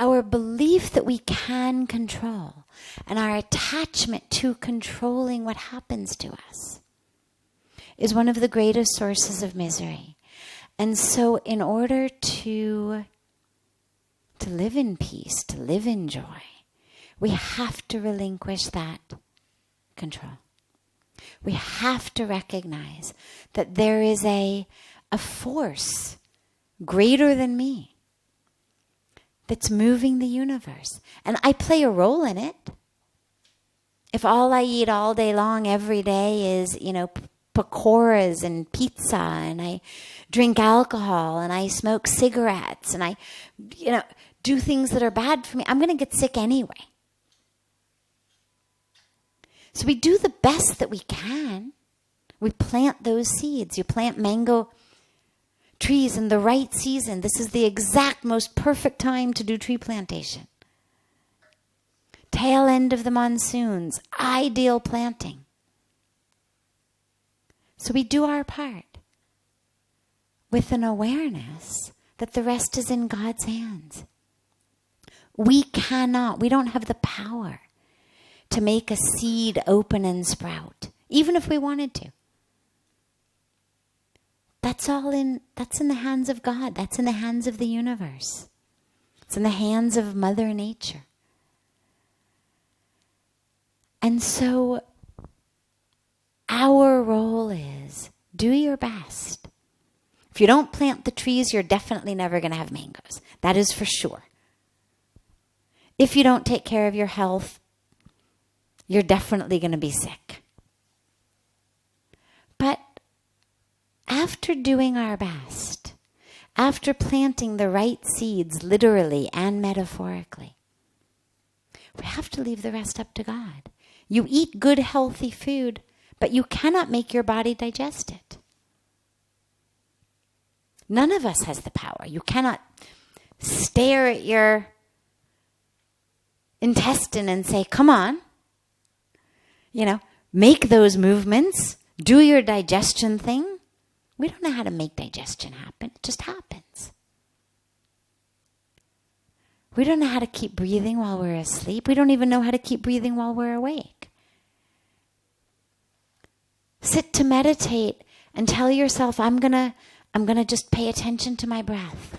Our belief that we can control and our attachment to controlling what happens to us is one of the greatest sources of misery. And so in order to live in peace, to live in joy, we have to relinquish that control. We have to recognize that there is a force greater than me that's moving the universe. And I play a role in it. If all I eat all day long every day is, pakoras and pizza, and I drink alcohol, and I smoke cigarettes, and I, do things that are bad for me, I'm going to get sick anyway. So we do the best that we can. We plant those seeds. You plant mango trees in the right season. This is the exact most perfect time to do tree plantation. Tail end of the monsoons, ideal planting. So we do our part with an awareness that the rest is in God's hands. We don't have the power to make a seed open and sprout, even if we wanted to. That's in the hands of God. That's in the hands of the universe. It's in the hands of Mother Nature. And so our role is do your best. If you don't plant the trees, you're definitely never going to have mangoes. That is for sure. If you don't take care of your health, you're definitely going to be sick. But after doing our best, after planting the right seeds, literally and metaphorically, we have to leave the rest up to God. You eat good, healthy food, but you cannot make your body digest it. None of us has the power. You cannot stare at your intestine and say, come on, make those movements, do your digestion thing. We don't know how to make digestion happen. It just happens. We don't know how to keep breathing while we're asleep. We don't even know how to keep breathing while we're awake. Sit to meditate and tell yourself, I'm gonna just pay attention to my breath.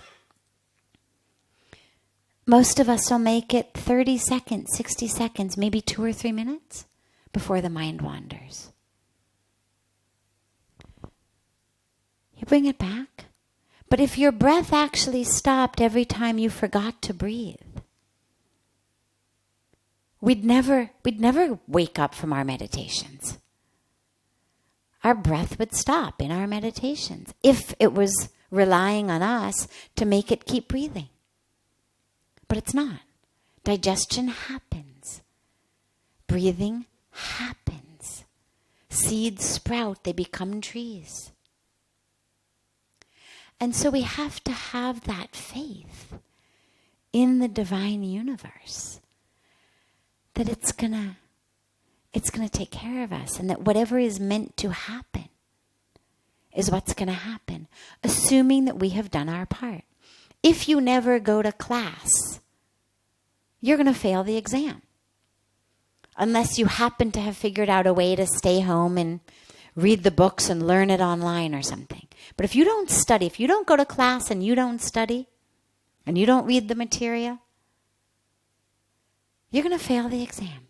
Most of us will make it 30 seconds, 60 seconds, maybe 2 or 3 minutes before the mind wanders. You bring it back. But if your breath actually stopped every time you forgot to breathe, we'd never wake up from our meditations. Our breath would stop in our meditations if it was relying on us to make it keep breathing. But it's not. Digestion happens. Breathing happens. Seeds sprout, they become trees. And so we have to have that faith in the divine universe that it's gonna take care of us, and that whatever is meant to happen is what's gonna happen, assuming that we have done our part. If you never go to class, you're gonna fail the exam. Unless you happen to have figured out a way to stay home and read the books and learn it online or something. But if you don't study, if you don't go to class and you don't study, and you don't read the material, you're going to fail the exam.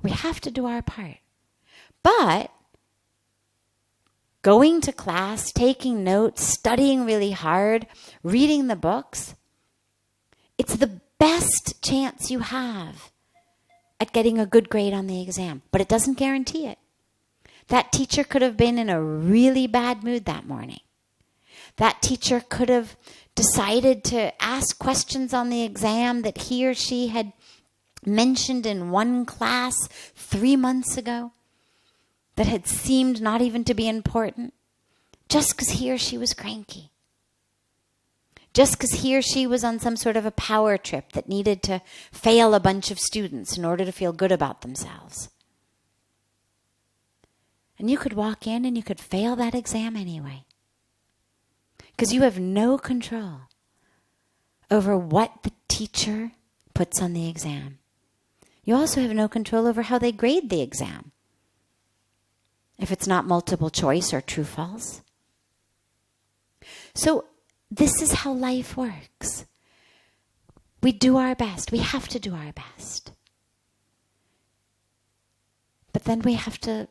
We have to do our part. But going to class, taking notes, studying really hard, reading the books, it's the best chance you have at getting a good grade on the exam. But it doesn't guarantee it. That teacher could have been in a really bad mood that morning. That teacher could have decided to ask questions on the exam that he or she had mentioned in one class 3 months ago. that had seemed not even to be important, just because he or she was cranky. Just because he or she was on some sort of a power trip that needed to fail a bunch of students in order to feel good about themselves. And you could walk in and you could fail that exam anyway. Because you have no control over what the teacher puts on the exam. You also have no control over how they grade the exam. If it's not multiple choice or true false. So this is how life works. We do our best. We have to do our best. But then we have to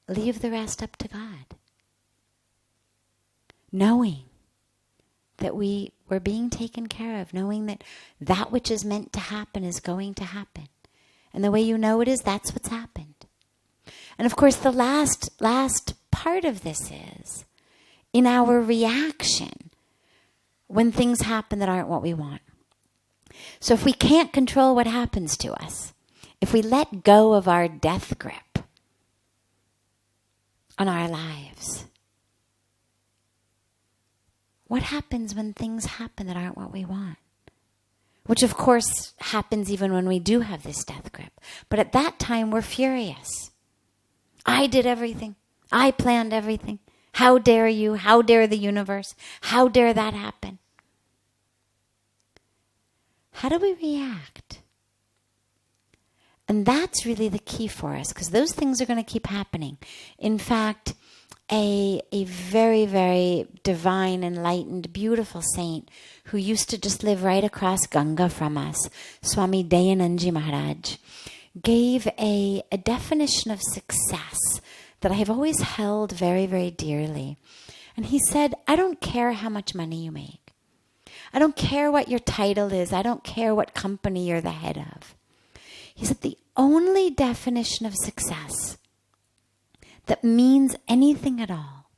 leave the rest up to God. Knowing that we're being taken care of. Knowing that that which is meant to happen is going to happen. And the way you know it is, that's what's happened. And of course, the last part of this is in our reaction when things happen that aren't what we want. So if we can't control what happens to us, if we let go of our death grip on our lives, what happens when things happen that aren't what we want? Which of course happens even when we do have this death grip. But at that time we're furious. I did everything. I planned everything. How dare you? How dare the universe? How dare that happen? How do we react? And that's really the key for us, because those things are going to keep happening. In fact, a very, very divine, enlightened, beautiful saint who used to just live right across Ganga from us, Swami Dayanandji Maharaj, gave a definition of success that I have always held very, very dearly. And he said, I don't care how much money you make. I don't care what your title is. I don't care what company you're the head of. He said, the only definition of success that means anything at all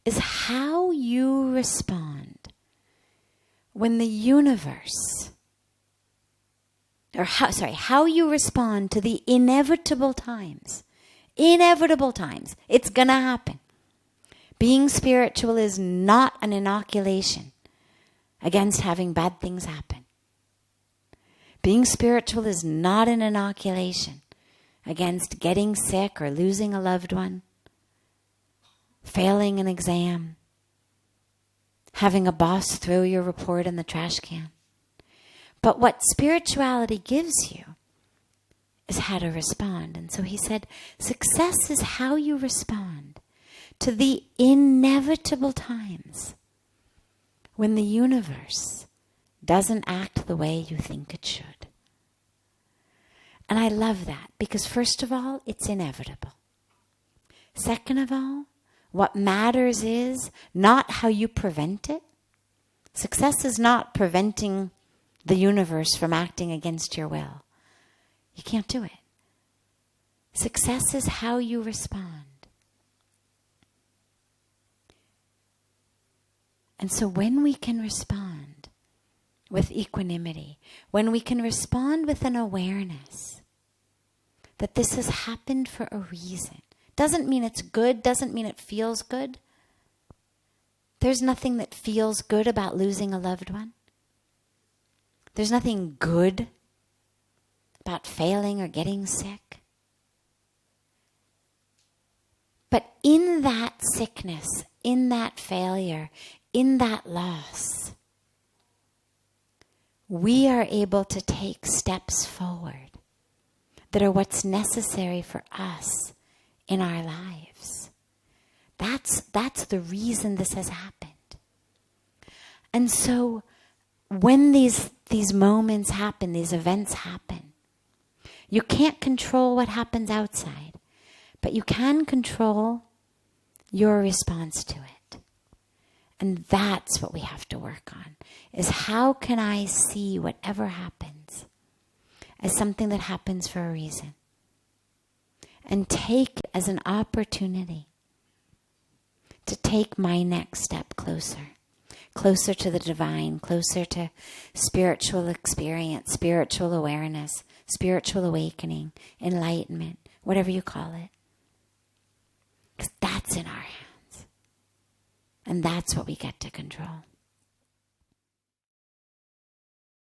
is how you respond when the universe, how you respond to the inevitable times. Inevitable times. It's going to happen. Being spiritual is not an inoculation against having bad things happen. Being spiritual is not an inoculation against getting sick or losing a loved one, failing an exam, having a boss throw your report in the trash can. But what spirituality gives you is how to respond. And so he said, success is how you respond to the inevitable times when the universe doesn't act the way you think it should. And I love that because first of all, it's inevitable. Second of all, what matters is not how you prevent it. Success is not preventing the universe from acting against your will. You can't do it. Success is how you respond. And so when we can respond with equanimity, when we can respond with an awareness that this has happened for a reason, doesn't mean it's good, doesn't mean it feels good. There's nothing that feels good about losing a loved one. There's nothing good about failing or getting sick. But in that sickness, in that failure, in that loss, we are able to take steps forward that are what's necessary for us in our lives. That's the reason this has happened. And so when these moments happen, these events happen, you can't control what happens outside, but you can control your response to it. And that's what we have to work on, is how can I see whatever happens as something that happens for a reason and take it as an opportunity to take my next step closer to the divine, closer to spiritual experience, spiritual awareness, spiritual awakening, enlightenment, whatever you call it. It's in our hands. And that's what we get to control.